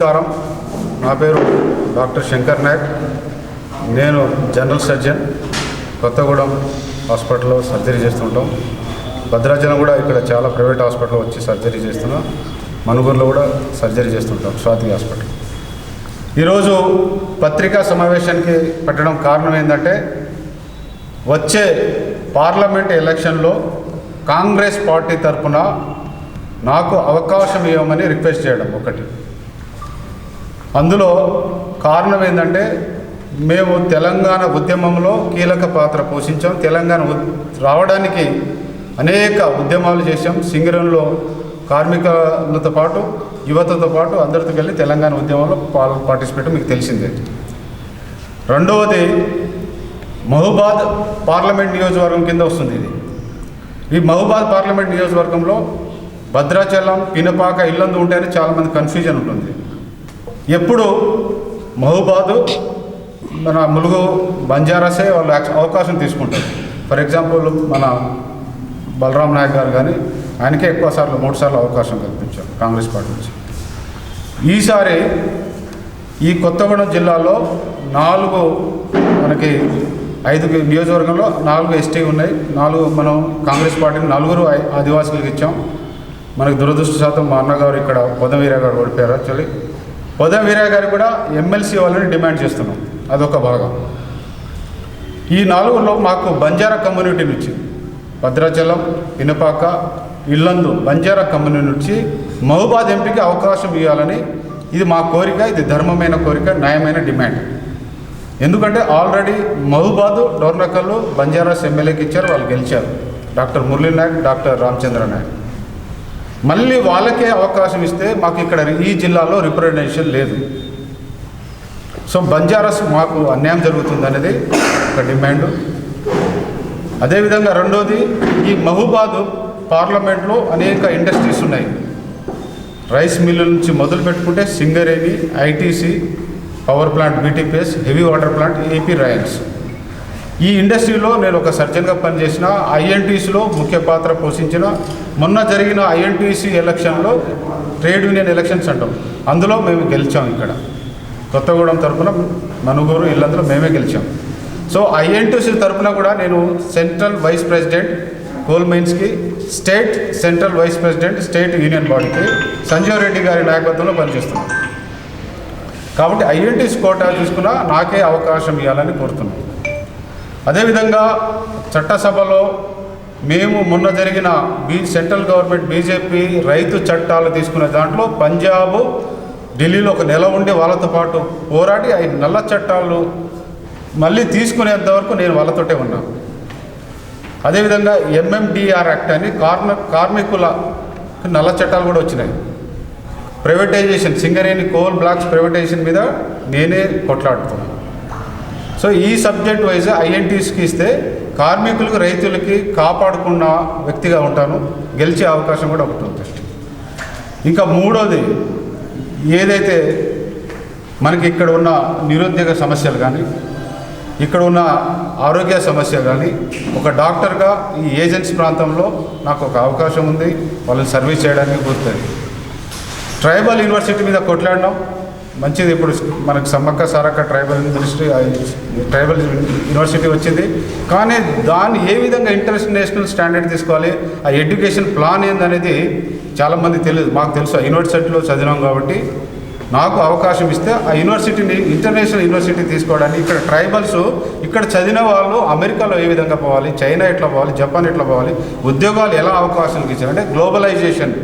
నమస్కారం. నా పేరు డాక్టర్ శంకర్ నాయక్. నేను జనరల్ సర్జన్. కొత్తగూడెం హాస్పిటల్లో సర్జరీ చేస్తుంటాం. భద్రాచలం కూడా ఇక్కడ చాలా ప్రైవేట్ హాస్పిటల్లో వచ్చి సర్జరీ చేస్తున్నాం. మనుగూరులో కూడా సర్జరీ చేస్తుంటాం, స్వాతి హాస్పిటల్. ఈరోజు పత్రికా సమావేశానికి పెట్టడం కారణం ఏంటంటే, వచ్చే పార్లమెంట్ ఎలక్షన్లో కాంగ్రెస్ పార్టీ తరఫున నాకు అవకాశం ఇవ్వమని రిక్వెస్ట్ చేయడం ఒకటి. అందులో కారణం ఏంటంటే, మేము తెలంగాణ ఉద్యమంలో కీలక పాత్ర పోషించాం. తెలంగాణ రావడానికి అనేక ఉద్యమాలు చేశాం. సింగరేణిలో కార్మికులతో పాటు యువతతో పాటు అందరితో వెళ్ళి తెలంగాణ ఉద్యమంలో పార్టిసిపేట్ మీకు తెలిసిందే. రెండవది, మహబూబాద్ పార్లమెంట్ నియోజకవర్గం కింద వస్తుంది ఇది. ఈ మహబూబాద్ పార్లమెంట్ నియోజకవర్గంలో భద్రాచలం, పినపాక, ఇల్లందు ఉంటేనే చాలామంది కన్ఫ్యూజన్ ఉంటుంది. ఎప్పుడు మహబూబాదు మన ములుగు బంజారాసే వాళ్ళు అవకాశం తీసుకుంటారు. ఫర్ ఎగ్జాంపుల్ మన బలరాం నాయక్ గారు కానీ ఆయనకే ఎక్కువ సార్లు 3 సార్లు అవకాశం కల్పించారు కాంగ్రెస్ పార్టీ నుంచి. ఈసారి ఈ కొత్తగూడెం జిల్లాలో 4 మనకి 5 నియోజకవర్గంలో 4 ఎస్టీ ఉన్నాయి. 4 మనం కాంగ్రెస్ పార్టీని 4 ఆదివాసులకు ఇచ్చాం. మనకి దురదృష్టశాతం మా అన్నగారు ఇక్కడ పొదవీర గారు ఓడిపోయారు. యాక్చువల్లీ పొదవీర గారు కూడా ఎమ్మెల్సీ వాళ్ళని డిమాండ్ చేస్తున్నాం. అదొక భాగం. ఈ 4లో మాకు బంజారా కమ్యూనిటీ నుంచి భద్రాచలం, పినపాక, ఇల్లందు బంజారా కమ్యూనిటీ నుంచి మహబూబాద్ ఎంపీకి అవకాశం ఇవ్వాలని ఇది మా కోరిక. ఇది ధర్మమైన కోరిక, న్యాయమైన డిమాండ్. ఎందుకంటే ఆల్రెడీ మహబూబాదు, డోర్నకల్లు బంజారాస్ ఎమ్మెల్యేకి ఇచ్చారు, వాళ్ళు గెలిచారు. Doctor Murali Nayak, doctor Ramachandra Nayak. మళ్ళీ వాళ్ళకే అవకాశం ఇస్తే మాకు ఇక్కడ ఈ జిల్లాలో రిప్రజెంటేషన్ లేదు. సో బంజారాస్ మాకు అన్యాయం జరుగుతుంది అనేది ఒక డిమాండ్. అదేవిధంగా రెండోది, ఈ మహబూబాద్ పార్లమెంట్లో అనేక ఇండస్ట్రీస్ ఉన్నాయి. రైస్ మిల్లుల నుంచి మొదలు పెట్టుకుంటే Singareni, ITC, power plant, BTPS, heavy water plant, AP Royals. ఈ ఇండస్ట్రీలో నేను ఒక సర్జన్గా పనిచేసిన, ఐఎన్టీసీలో ముఖ్య పాత్ర పోషించిన. మొన్న జరిగిన ఐఎన్టీసీ ఎలక్షన్లో ట్రేడ్ యూనియన్ ఎలక్షన్స్ అంటాం, అందులో మేము గెలిచాం. ఇక్కడ కొత్తగూడెం తరఫున మనుగూరు, ఇల్లందులో మేమే గెలిచాం. సో ఐఎన్టీసీ తరఫున కూడా నేను సెంట్రల్ వైస్ ప్రెసిడెంట్ కోల్ మైన్స్కి, state central vice president state union బాడీకి సంజీవ్ రెడ్డి గారి నాయకత్వంలో పనిచేస్తున్నాం. కాబట్టి ఐఎన్టీసీ కోటా చూసుకున్నా నాకే అవకాశం ఇవ్వాలని కోరుతున్నాం. అదేవిధంగా చట్టసభలో మేము మొన్న జరిగిన సెంట్రల్ గవర్నమెంట్ బీజేపీ రైతు చట్టాలు తీసుకునే దాంట్లో పంజాబ్, ఢిల్లీలో ఒక నెల ఉండి వాళ్ళతో పాటు పోరాడి ఆ నల్ల చట్టాలు మళ్ళీ తీసుకునేంత వరకు నేను వాళ్ళతోటే ఉన్నాను. అదేవిధంగా ఎంఎండిఆర్ యాక్ట్ అని కార్మికుల నల్ల చట్టాలు కూడా వచ్చినాయి. Privatization, Singareni coal blocks privatization మీద నేనే కొట్లాడుతున్నాను. సో ఈ సబ్జెక్ట్ వైజ్ ఐఎన్టీస్కి ఇస్తే కార్మికులకు, రైతులకి కాపాడుకున్న వ్యక్తిగా ఉంటాను. గెలిచే అవకాశం కూడా ఒకటి ఉంటుంది. ఇంకా మూడోది, ఏదైతే మనకి ఇక్కడ ఉన్న నిరుద్యోగ సమస్యలు కానీ, ఇక్కడ ఉన్న ఆరోగ్య సమస్య కానీ, ఒక డాక్టర్గా ఈ ఏజెన్సీ ప్రాంతంలో నాకు ఒక అవకాశం ఉంది వాళ్ళని సర్వీస్ చేయడానికి గుర్తుంది. ట్రైబల్ యూనివర్సిటీ మీద కొట్లాడినాం, మంచిది. ఇప్పుడు మనకు సమ్మక్క సారక్క ట్రైబల్ యూనివర్సిటీ వచ్చింది. కానీ దాన్ని ఏ విధంగా ఇంటర్నేషనల్ స్టాండర్డ్ తీసుకోవాలి, ఆ ఎడ్యుకేషన్ ప్లాన్ ఏందనేది చాలామంది తెలియదు. మాకు తెలుసు, ఆ యూనివర్సిటీలో చదివినాం కాబట్టి నాకు అవకాశం ఇస్తే ఆ యూనివర్సిటీని ఇంటర్నేషనల్ యూనివర్సిటీ తీసుకోవడానికి ఇక్కడ ట్రైబల్స్ ఇక్కడ చదివిన వాళ్ళు అమెరికాలో ఏ విధంగా పోవాలి, చైనా ఎట్లా పోవాలి, జపాన్ ఎట్లా పోవాలి, ఉద్యోగాలు ఎలా అవకాశాలు ఇచ్చారు అంటే గ్లోబలైజేషన్,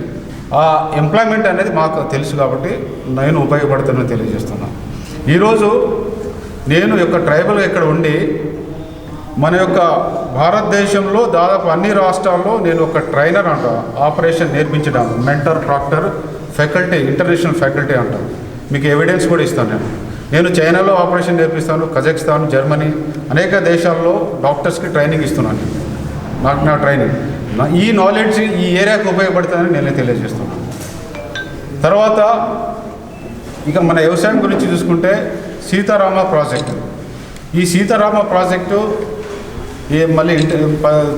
ఆ ఎంప్లాయ్మెంట్ అనేది మాకు తెలుసు కాబట్టి నేను ఉపయోగపడుతుందని తెలియజేస్తున్నాను. ఈరోజు నేను యొక్క ట్రైబల్గా ఇక్కడ ఉండి మన యొక్క భారతదేశంలో దాదాపు అన్ని రాష్ట్రాల్లో నేను ఒక ట్రైనర్ అంట, ఆపరేషన్ నేర్పించడం, mentor, Procter, faculty, international faculty అంటారు. మీకు ఎవిడెన్స్ కూడా ఇస్తాను. నేను చైనాలో ఆపరేషన్ నేర్పిస్తాను, కజకిస్తాన్, జర్మనీ అనేక దేశాల్లో డాక్టర్స్కి ట్రైనింగ్ ఇస్తున్నాను. నా ట్రైనింగ్, ఈ నాలెడ్జ్ ఈ ఏరియాకు ఉపయోగపడుతుందని నేనే తెలియజేస్తున్నాను. తర్వాత ఇక మన వ్యవసాయం గురించి చూసుకుంటే సీతారామ ప్రాజెక్టు. ఈ సీతారామ ప్రాజెక్టు మళ్ళీ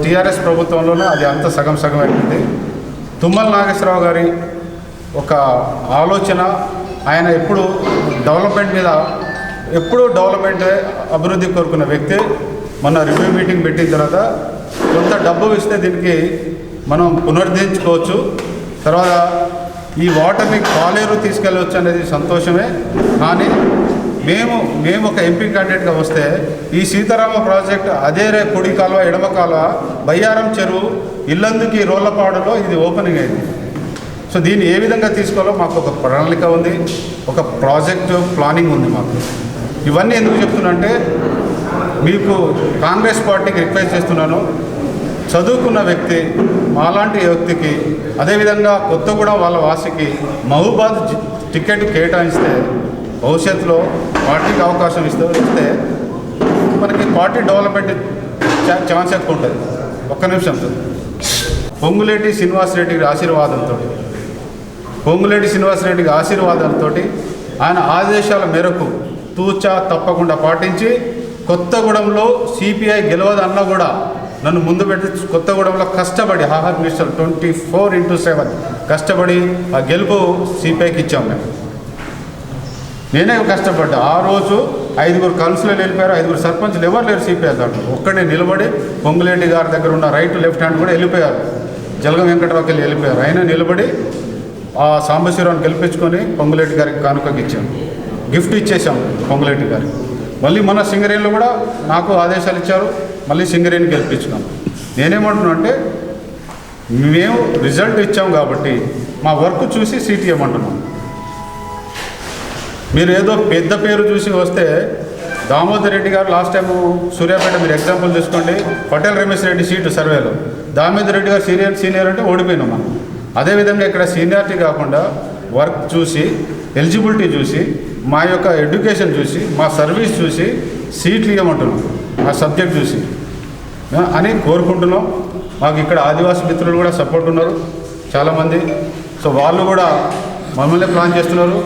టీఆర్ఎస్ ప్రభుత్వంలోనే అది అంత సగం అయిపోయింది. తుమ్మల నాగేశ్వరరావు గారి ఒక ఆలోచన ఆయన ఎప్పుడు డెవలప్మెంట్ మీద డెవలప్మెంట్ అభివృద్ధి కోరుకున్న వ్యక్తి. మొన్న రివ్యూ మీటింగ్ పెట్టిన తర్వాత కొంత డబ్బు ఇస్తే దీనికి మనం పునరుద్ధరించుకోవచ్చు, తర్వాత ఈ వాటర్ని కాలేరు తీసుకెళ్ళవచ్చు అనేది సంతోషమే. కానీ మేము ఒక ఎంపీ క్యాండిడేట్గా వస్తే ఈ సీతారామ ప్రాజెక్ట్ అదే కుడి కాలువ ఎడమ కాలువ బయ్యారం చెరువు ఇల్లందుకి రోళ్లపాడులో ఇది ఓపెనింగ్ అయింది. సో దీన్ని ఏ విధంగా తీసుకోవాలో మాకు ఒక ప్రణాళిక ఉంది, ఒక ప్రాజెక్టు ప్లానింగ్ ఉంది మాకు. ఇవన్నీ ఎందుకు చెప్తున్నా మీకు కాంగ్రెస్ పార్టీకి రిక్వెస్ట్ చేస్తున్నాను, చదువుకున్న వ్యక్తి మాలాంటి వ్యక్తికి, అదేవిధంగా కొత్తగూడెం వాళ్ళ వాసికి మహబూబాద్ టికెట్ కేటాయిస్తే భవిష్యత్తులో పార్టీకి అవకాశం ఇస్తే మనకి పార్టీ డెవలప్మెంట్ ఛాన్స్ ఎక్కువ ఉంటుంది. ఒక్క నిమిషం సార్. పొంగులేటి శ్రీనివాసరెడ్డి ఆశీర్వాదాలతో ఆయన ఆదేశాల మేరకు తూచా తప్పకుండా పాటించి కొత్తగూడెంలో సిపిఐ గెలవదన్నా కూడా నన్ను ముందు పెట్టి కొత్తగూడెంలో కష్టపడి హాహర్ మినిస్టర్ 24/7 కష్టపడి ఆ గెలుపు సిపిఐకి ఇచ్చాము. నేనే కష్టపడ్డా. ఆ రోజు 5 కౌన్సిలర్లు వెళ్ళిపోయారు, 5 సర్పంచ్లు ఎవరు లేరు సిపిఐ దాంట్లో. ఒక్కడే నిలబడి పొంగులేటి గారి దగ్గర ఉన్న రైట్ లెఫ్ట్ హ్యాండ్ కూడా వెళ్ళిపోయారు, జలగం వెంకటరావుకి వెళ్ళిపోయారు. అయినా నిలబడి ఆ సాంబశివరావుని గెలిపించుకొని పొంగులేటి గారికి కానుకకి ఇచ్చాము, గిఫ్ట్ ఇచ్చేసాము పొంగులేటి గారికి. మళ్ళీ మన సింగరేణిలో కూడా నాకు ఆదేశాలు ఇచ్చారు, మళ్ళీ సింగరేణి గెలిపించుకున్నాం. నేనేమంటున్నా అంటే మేము రిజల్ట్ ఇచ్చాం కాబట్టి మా వర్క్ చూసి సీట్ ఇవ్వమంటున్నాం. మీరు ఏదో పెద్ద పేరు చూసి వస్తే దామోదర్ రెడ్డి గారు లాస్ట్ టైం సూర్యాపేట మీరు ఎగ్జాంపుల్ చూసుకోండి, పటేల్ రమేష్ రెడ్డి సీటు సర్వేలో దామోదర్ రెడ్డి గారు సీనియర్ అంటే ఓడిపోయినాం మనం. అదేవిధంగా ఇక్కడ సీనియారిటీ కాకుండా వర్క్ చూసి, ఎలిజిబిలిటీ చూసి, మా యొక్క ఎడ్యుకేషన్ చూసి, మా సర్వీస్ చూసి సీట్లు ఇవ్వమంటున్నాం, మా సబ్జెక్ట్ చూసి అని కోరుకుంటున్నాం. మాకు ఇక్కడ ఆదివాసీ మిత్రులు కూడా సపోర్ట్ ఉన్నారు చాలామంది. సో వాళ్ళు కూడా మమ్మల్ని ప్లాన్ చేస్తున్నారు.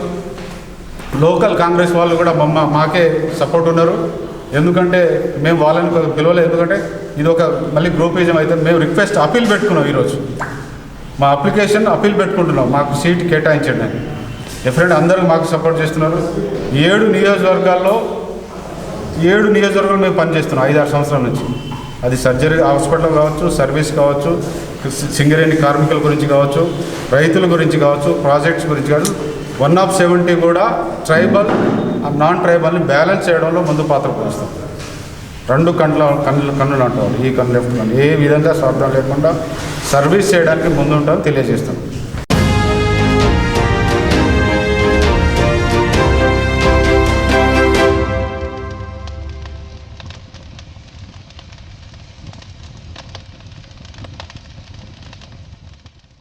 లోకల్ కాంగ్రెస్ వాళ్ళు కూడా మాకే సపోర్ట్ ఉన్నారు. ఎందుకంటే మేము వాళ్ళని పిలవలేదు, ఎందుకంటే ఇది ఒక మళ్ళీ గ్రూపిజం అవుతుంది. మేము రిక్వెస్ట్ అప్పీల్ పెట్టుకున్నాం, ఈరోజు మా అప్లికేషన్ అప్పీల్ పెట్టుకుంటున్నాం మాకు సీట్ కేటాయించండి అని. డెఫినెట్ అందరూ మాకు సపోర్ట్ చేస్తున్నారు. 7 నియోజకవర్గాలు మేము పనిచేస్తున్నాం 5-6 సంవత్సరాల నుంచి. అది సర్జరీ హాస్పిటల్ కావచ్చు, సర్వీస్ కావచ్చు, సింగరేణి కార్మికుల గురించి కావచ్చు, రైతుల గురించి కావచ్చు, ప్రాజెక్ట్స్ గురించి కావచ్చు. 1/70 కూడా ట్రైబల్ నాన్ ట్రైబల్ని బ్యాలెన్స్ చేయడంలో ముందు పాత్ర పోస్తాం. 2 కన్నులు అంటారు, ఈ కన్ను లెఫ్ట్ కన్ను, ఏ విధంగా స్వార్థం లేకుండా సర్వీస్ చేయడానికి ముందుంటామని తెలియజేస్తాం.